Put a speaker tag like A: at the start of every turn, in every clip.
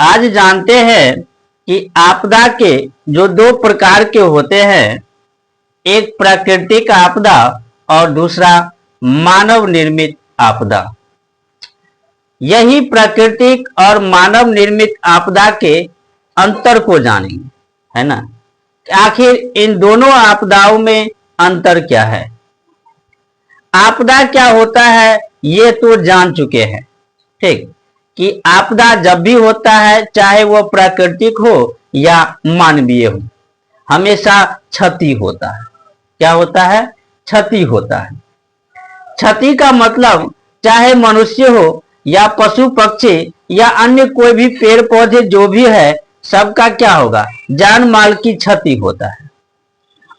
A: आज जानते हैं कि आपदा के जो दो प्रकार के होते हैं, एक प्राकृतिक आपदा और दूसरा मानव निर्मित आपदा। यही प्राकृतिक और मानव निर्मित आपदा के अंतर को जानेंगे, है ना। आखिर इन दोनों आपदाओं में अंतर क्या है। आपदा क्या होता है ये तो जान चुके हैं, ठीक, कि आपदा जब भी होता है, चाहे वो प्राकृतिक हो या मानवीय हो, हमेशा क्षति होता है। क्या होता है? क्षति होता है। क्षति का मतलब चाहे मनुष्य हो या पशु पक्षी या अन्य कोई भी पेड़ पौधे जो भी है, सबका क्या होगा? जान माल की क्षति होता है।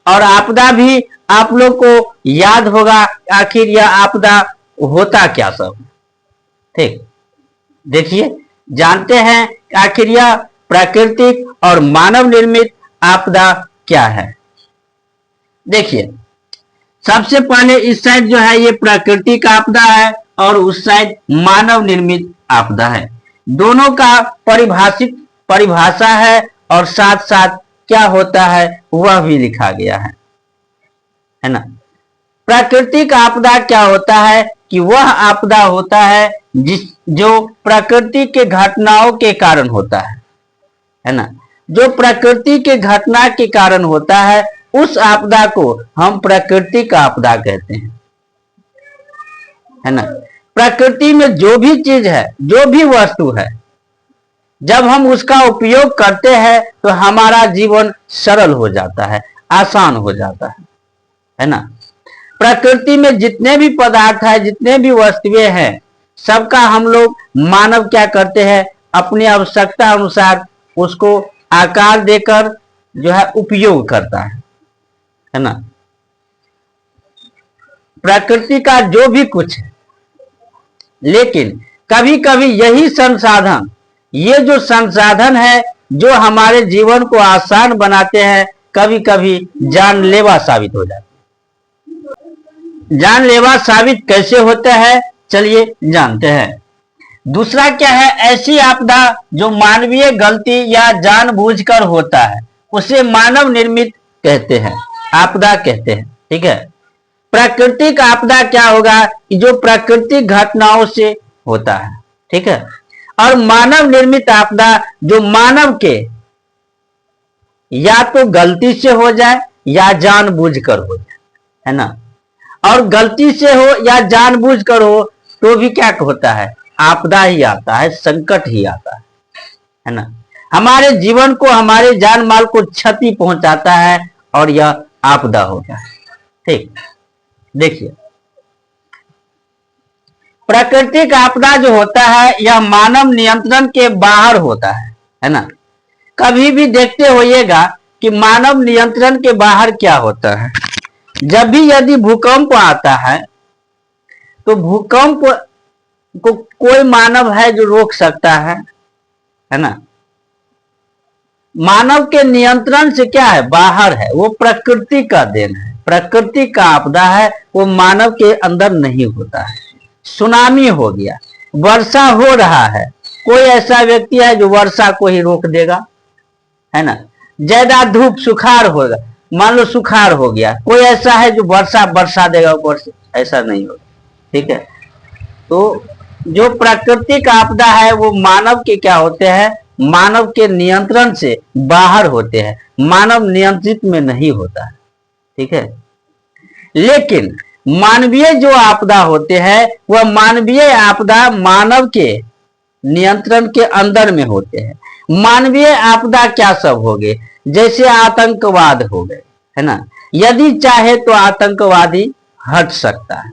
A: और आपदा भी आप लोग को याद होगा, आखिर यह आपदा होता क्या सब, ठीक। देखिए, जानते हैं आखिर यह प्राकृतिक और मानव निर्मित आपदा क्या है। देखिए, सबसे पहले इस साइड जो है ये प्राकृतिक आपदा है और उस साइड मानव निर्मित आपदा है। दोनों का परिभाषा है और साथ साथ क्या होता है वह भी लिखा गया है ना। प्राकृतिक आपदा क्या होता है कि वह आपदा होता है जो प्रकृति के घटनाओं के कारण होता है ना। जो प्रकृति के घटना के कारण होता है उस आपदा को हम प्राकृतिक आपदा कहते हैं, है ना। प्रकृति में जो भी चीज है, जो भी वस्तु है, जब हम उसका उपयोग करते हैं तो हमारा जीवन सरल हो जाता है, आसान हो जाता है ना। प्रकृति में जितने भी पदार्थ है, जितने भी वस्तुएं हैं, सबका हम लोग मानव क्या करते हैं, अपनी आवश्यकता अनुसार उसको आकार देकर जो है उपयोग करता है ना। प्रकृति का जो भी कुछ है, लेकिन कभी कभी यही संसाधन, ये जो संसाधन है जो हमारे जीवन को आसान बनाते हैं, कभी कभी जानलेवा साबित हो जाते हैं। जानलेवा साबित कैसे होता है, चलिए जानते हैं। दूसरा क्या है, ऐसी आपदा जो मानवीय गलती या जानबूझकर होता है, उसे मानव निर्मित कहते हैं, आपदा कहते हैं, ठीक है। प्राकृतिक आपदा क्या होगा कि जो प्राकृतिक घटनाओं से होता है, ठीक है। और मानव निर्मित आपदा जो मानव के या तो गलती से हो जाए या जानबूझकर हो जाए, है ना। और गलती से हो या जानबूझकर हो तो भी क्या होता है, आपदा ही आता है, संकट ही आता है ना। हमारे जीवन को, हमारे जान माल को क्षति पहुंचाता है और यह आपदा होता है, ठीक। देखिए, प्राकृतिक आपदा जो होता है यह मानव नियंत्रण के बाहर होता है ना। कभी भी देखते होइएगा कि मानव नियंत्रण के बाहर क्या होता है। जब भी यदि भूकंप आता है तो भूकंप को कोई मानव है जो रोक सकता है ना। मानव के नियंत्रण से क्या है, बाहर है, वो प्रकृति का देन है, प्रकृति का आपदा है, वो मानव के अंदर नहीं होता है। सुनामी हो गया, वर्षा हो रहा है, कोई ऐसा व्यक्ति है जो वर्षा को ही रोक देगा, है ना। ज्यादा धूप, सुखाड़ होगा, मान लो सुखाड़ हो गया, कोई ऐसा है जो वर्षा बरसा देगा ऊपर से, ऐसा नहीं होगा, ठीक है। तो जो प्राकृतिक आपदा है वो मानव के क्या होते हैं, मानव के नियंत्रण से बाहर होते हैं, मानव नियंत्रित में नहीं होता है, ठीक है। लेकिन मानवीय जो आपदा होते हैं वह मानवीय आपदा मानव के नियंत्रण के अंदर में होते हैं। मानवीय आपदा क्या सब हो गए, जैसे आतंकवाद हो गए, है ना। यदि चाहे तो आतंकवादी हट सकता है,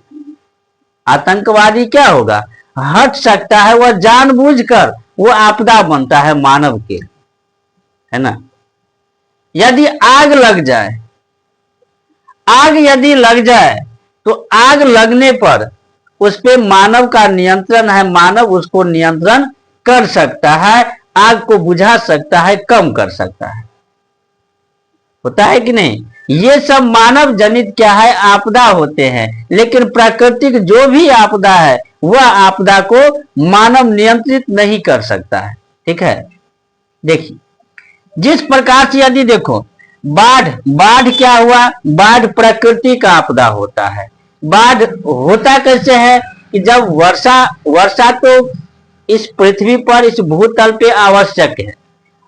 A: आतंकवादी क्या होगा, हट सकता है, वह जानबूझकर वो आपदा बनता है मानव के, है ना। यदि आग लग जाए, आग यदि लग जाए तो आग लगने पर उस पे मानव का नियंत्रण है, मानव उसको नियंत्रण कर सकता है, आग को बुझा सकता है, कम कर सकता है, होता है कि नहीं। ये सब मानव जनित क्या है, आपदा होते हैं। लेकिन प्राकृतिक जो भी आपदा है वह आपदा को मानव नियंत्रित नहीं कर सकता है, ठीक है। देखिए, जिस प्रकार से यदि देखो बाढ़, बाढ़ क्या हुआ, बाढ़ प्रकृति का आपदा होता है। बाढ़ होता कैसे है कि जब वर्षा, वर्षा तो इस पृथ्वी पर, इस भूतल पे आवश्यक है।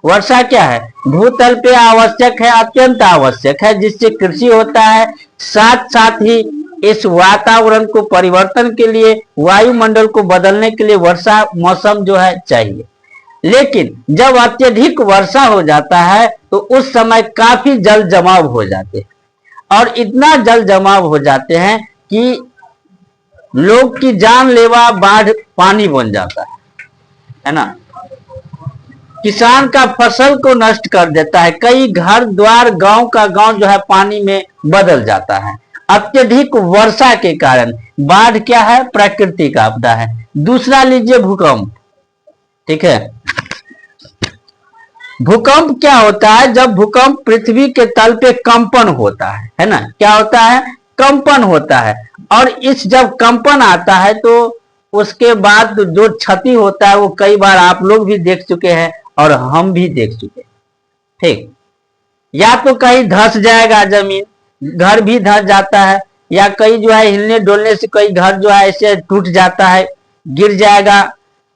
A: वर्षा क्या है, भूतल पे आवश्यक है, अत्यंत आवश्यक है, जिससे कृषि होता है। साथ साथ ही इस वातावरण को परिवर्तन के लिए, वायुमंडल को बदलने के लिए वर्षा मौसम जो है चाहिए। लेकिन जब अत्यधिक वर्षा हो जाता है तो उस समय काफी जल जमाव हो जाते हैं, और इतना जल जमाव हो जाते हैं कि लोग की जानलेवा बाढ़ पानी बन जाता है ना। किसान का फसल को नष्ट कर देता है, कई घर द्वार, गांव का गांव जो है पानी में बदल जाता है अत्यधिक वर्षा के कारण। बाढ़ क्या है, प्राकृतिक आपदा है। दूसरा लीजिए भूकंप, ठीक है। भूकंप क्या होता है, जब भूकंप पृथ्वी के तल पे कंपन होता है ना, क्या होता है, कंपन होता है। और इस जब कंपन आता है तो उसके बाद जो क्षति होता है वो कई बार आप लोग भी देख चुके हैं और हम भी देख चुके हैं, ठीक। या तो कहीं धंस जाएगा जमीन, घर भी धंस जाता है, या कहीं जो है हिलने डोलने से कई घर जो है ऐसे टूट जाता है, गिर जाएगा।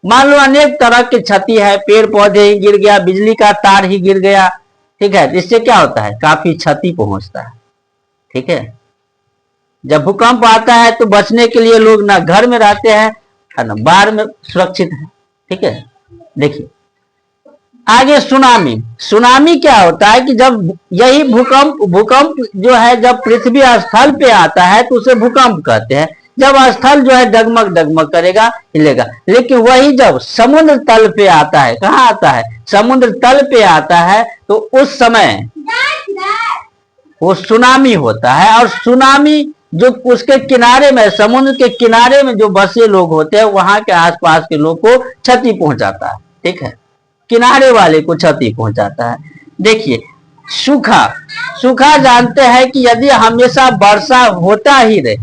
A: मान लो अनेक तरह की क्षति है, पेड़ पौधे ही गिर गया, बिजली का तार ही गिर गया, ठीक है। इससे क्या होता है, काफी क्षति पहुंचता है, ठीक है। जब भूकंप आता है तो बचने के लिए लोग ना घर में रहते हैं ना बाहर में सुरक्षित है, ठीक है। देखिए आगे सुनामी। सुनामी क्या होता है कि जब यही भूकंप, भूकंप जो है जब पृथ्वी स्थल पे आता है तो उसे भूकंप कहते हैं। जब स्थल जो है डगमग डगमग करेगा, हिलेगा। लेकिन वही जब समुद्र तल पे आता है, कहाँ आता है, समुद्र तल पे आता है, तो उस समय वो सुनामी होता है। और सुनामी जो उसके किनारे में, समुद्र के किनारे में जो बसे लोग होते हैं, वहां के आसपास के लोग को क्षति पहुंचाता है, ठीक है। किनारे वाले को क्षति पहुंचाता है। देखिए सूखा, सूखा जानते हैं कि यदि हमेशा वर्षा होता ही रहे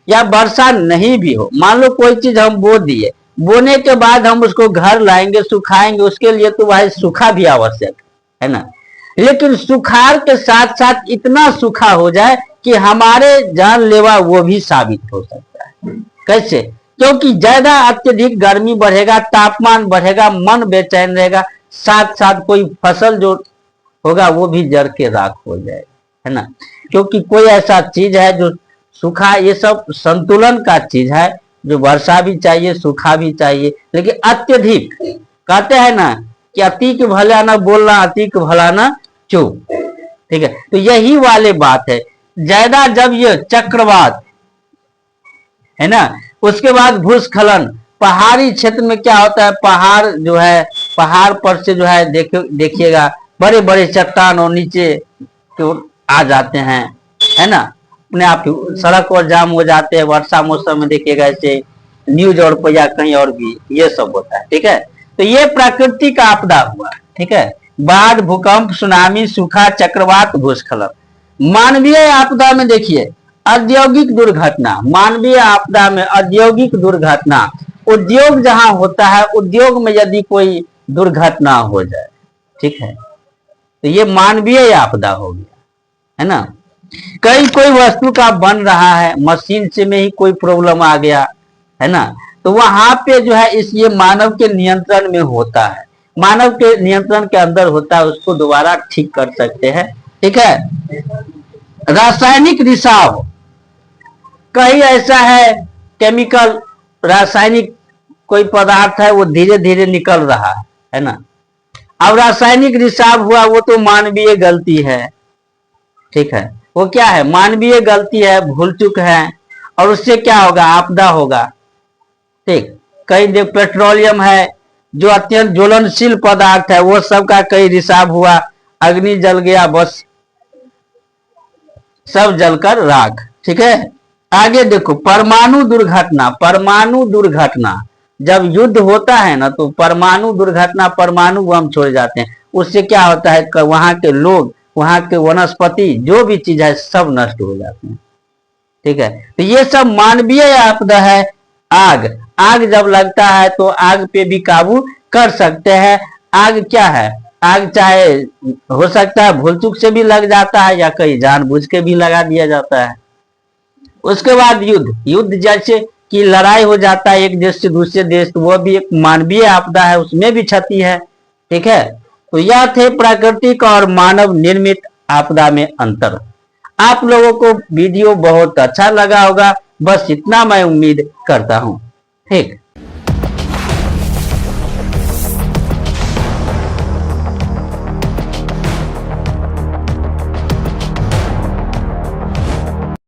A: या वर्षा नहीं भी हो, मान लो कोई चीज हम बो दिए, बोने के बाद हम उसको घर लाएंगे, सुखाएंगे, उसके लिए तो भाई सूखा भी आवश्यक है ना। लेकिन सुखाड़ के साथ साथ इतना सूखा हो जाए कि हमारे जानलेवा वो भी साबित हो सकता है। कैसे, क्योंकि ज्यादा अत्यधिक गर्मी बढ़ेगा, तापमान बढ़ेगा, मन बेचैन रहेगा, साथ साथ कोई फसल जो होगा वो भी जड़ के राख हो जाएगा, है ना। क्योंकि कोई ऐसा चीज है जो सूखा, ये सब संतुलन का चीज है, जो वर्षा भी चाहिए, सूखा भी चाहिए। लेकिन अत्यधिक, कहते हैं ना कि अति के भला ना बोलना, अति के भला ना चुप, ठीक है। तो यही वाले बात है। ज्यादा जब ये चक्रवात है ना, उसके बाद भूस्खलन, पहाड़ी क्षेत्र में क्या होता है, पहाड़ जो है, पहाड़ पर से जो है देखिएगा बड़े बड़े चट्टान और नीचे तो आ जाते हैं, है ना। अपने आप सड़क और जाम हो जाते हैं। वर्षा मौसम में देखिएगा ऐसे न्यूज और या कहीं और भी ये सब होता है, ठीक है। तो ये प्राकृतिक आपदा हुआ, ठीक है। बाढ़, भूकंप, सुनामी, सूखा, चक्रवात, भूस्खलन। मानवीय आपदा में देखिए औद्योगिक दुर्घटना, मानवीय आपदा में औद्योगिक दुर्घटना, उद्योग जहां होता है, उद्योग में यदि कोई दुर्घटना हो जाए, ठीक है, तो ये मानवीय आपदा हो गया, है ना। कई कोई वस्तु का बन रहा है, मशीन से में ही कोई प्रॉब्लम आ गया, है ना, तो वहां पे जो है इस ये मानव के नियंत्रण में होता है, मानव के नियंत्रण के अंदर होता है, उसको दोबारा ठीक कर सकते हैं, ठीक है। रासायनिक रिसाव, कहीं ऐसा है केमिकल, रासायनिक कोई पदार्थ है वो धीरे धीरे निकल रहा है ना। अब रासायनिक रिसाव हुआ, वो तो मानवीय गलती है, ठीक है। वो क्या है, मानवीय गलती है, भूल चूक है, और उससे क्या होगा, आपदा होगा, ठीक। कई जो पेट्रोलियम है, जो अत्यंत ज्वलनशील पदार्थ है, वो सब का कई रिसाव हुआ, अग्नि जल गया, बस सब जलकर राख, ठीक है। आगे देखो परमाणु दुर्घटना। परमाणु दुर्घटना, जब युद्ध होता है ना तो परमाणु दुर्घटना, परमाणु बम छोड़ जाते हैं, उससे क्या होता है, वहां के लोग, वहां के वनस्पति, जो भी चीज है सब नष्ट हो जाते हैं, ठीक है। तो ये सब मानवीय आपदा है। आग, आग जब लगता है तो आग पे भी काबू कर सकते हैं। आग क्या है, आग चाहे हो सकता है भूल चूक से भी लग जाता है या कहीं जानबूझ के भी लगा दिया जाता है। उसके बाद युद्ध, युद्ध जैसे कि लड़ाई हो जाता है एक देश से दूसरे देश, तो वह भी एक मानवीय आपदा है, उसमें भी क्षति है। ठीक है, तो यह थे प्राकृतिक और मानव निर्मित आपदा में अंतर। आप लोगों को वीडियो बहुत अच्छा लगा होगा, बस इतना मैं उम्मीद करता हूं। ठीक।